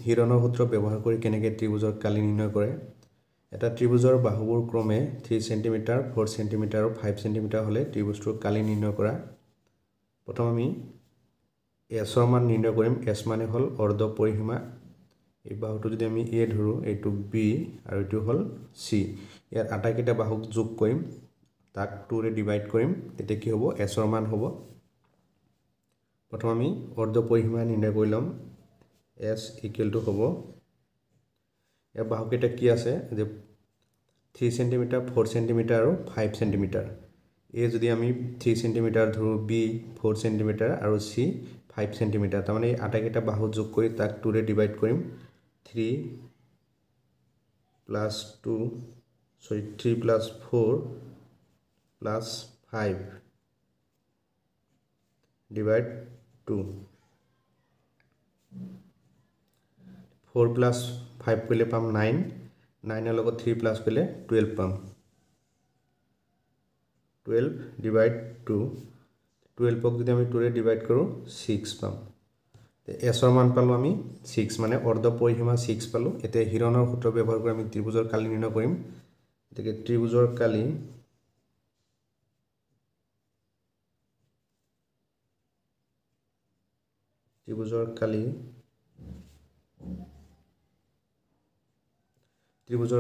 হিৰণৰ সূত্ৰ ব্যৱহাৰ কৰি কেনেকৈ ত্ৰিভুজৰ কালি নিৰ্ণয় কৰে এটা ত্ৰিভুজৰ বাহুবোৰ ক্ৰমে 3 cm 4 cm আৰু 5 cm হলে ত্ৰিভুজটোৰ কালি নিৰ্ণয় কৰা প্ৰথম আমি s ৰ মান নিৰ্ণয় কৰিম s মানে হল অৰ্ধ পৰিসীমা এই বাহুটো যদি আমি a ধৰো এইটো b আৰু এইটো হল c ইয়াৰ আটাইকেইটা বাহুক যোগ কৰিম তাক 2 ৰে ডিভাইড কৰিম তেতিয়া কি হ'ব s ৰ মান হ'ব প্ৰথম আমি অৰ্ধ পৰিসীমা নিৰ্ণয় কৰি লম s ইকুৱেল টু হ'ব ইয়াৰ বাহুকেইটা কি আছে যে 3 cm 4 cm আৰু 5 cm a যদি আমি 3 cm ধৰো b 4 cm আৰু c 5 cm তাৰ মানে আটাইকেইটা বাহু যোগ কৰি তাক 2 ৰে ডিভাইড কৰিম 3 plus 4 plus 5 divide 2 4 plus 5 কৰিলে পাম 9 9 ৰ লগত 3 plus কৰিলে 12 পাম 12 divide 2 12 ক যদি আমি 2 ৰে ডিভাইড কৰো 6 পাম s ৰ মান পালো আমি 6 মানে অৰ্ধ পৰিসীমা 6 পালো এতিয়া হিৰণৰ সূত্ৰ ব্যৱহাৰ কৰি আমি ত্ৰিভুজৰ কালি নিৰ্ণয় কৰিম এতে ত্ৰিভুজৰ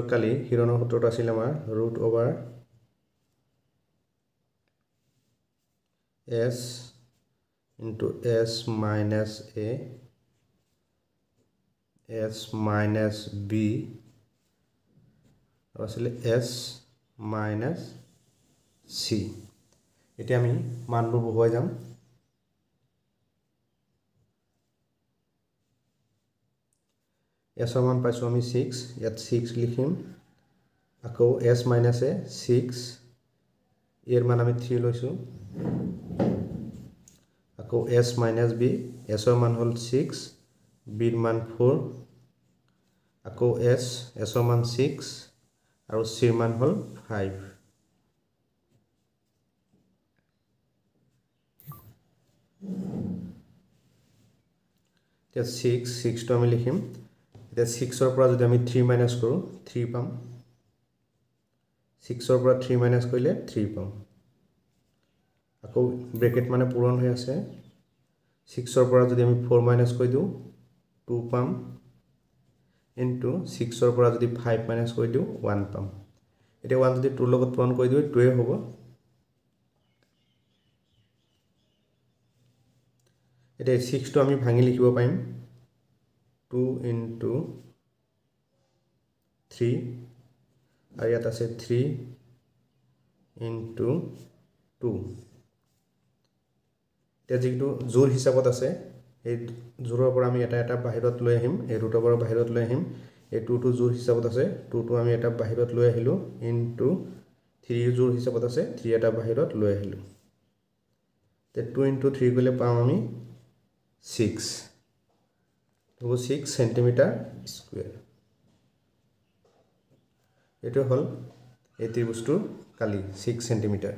কালি হিৰণৰ সূত্ৰটো আছিল আমাৰ √s into s minus a s minus b আৰু আছিল s minus c এতিয়া আমি মানবোৰ বহুৱাই যাম s ৰ মান পাইছো আমি 6 ইয়াত 6 লিখিম আকৌ s minus a 6 এর মান আমি 3 লৈছো আকৌ s minus b s ৰ মান হল 6 b ৰ মান 4 আকৌ s ৰ মান 6 আৰু c ৰ মান হল 5 এতিয়া 6 টো আমি লিখিম এতিয়া 6 ৰ পৰা যদি আমি 3 মাইনাস কৰো 3 পাম 6 ৰ পৰা 3 মাইনাস কৰিলে 3 পাম আকৌ ব্ৰেকেট মানে পূৰণ হৈ আছে 6 ৰ পৰা যদি আমি 4 মাইনাস কৰি দিও 2 পাম ইনটু 6 ৰ পৰা যদি 5 মাইনাস কৰি দিও 1 পাম এতিয়া 1 যদি 2 লগত পূৰণ কৰি দিও 2 হ'ব এতিয়া 6 টো আমি ভাঙি লিখিব পাৰিম 2 into 3 আৰু ইয়াত আছে 3 into 2 এতিয়া যেটো জোৰ হিচাপত আছে এই জোৰৰ পৰা আমি এটা এটা বাহিৰত লৈ আহিম এই ৰুটৰ পৰা বাহিৰত লৈ আহিম এই 2 টো জোৰ হিচাপত আছে 2 টো আমি এটা বাহিৰত লৈ আহিলো into 3 জোৰ হিচাপত আছে 3 এটা বাহিৰত লৈ আহিলো তে 2 into 3 কৰিলে পাম আমি 6 6 centimeter square এটো হল এই ত্ৰিভুজটোৰ কালি 6 centimeter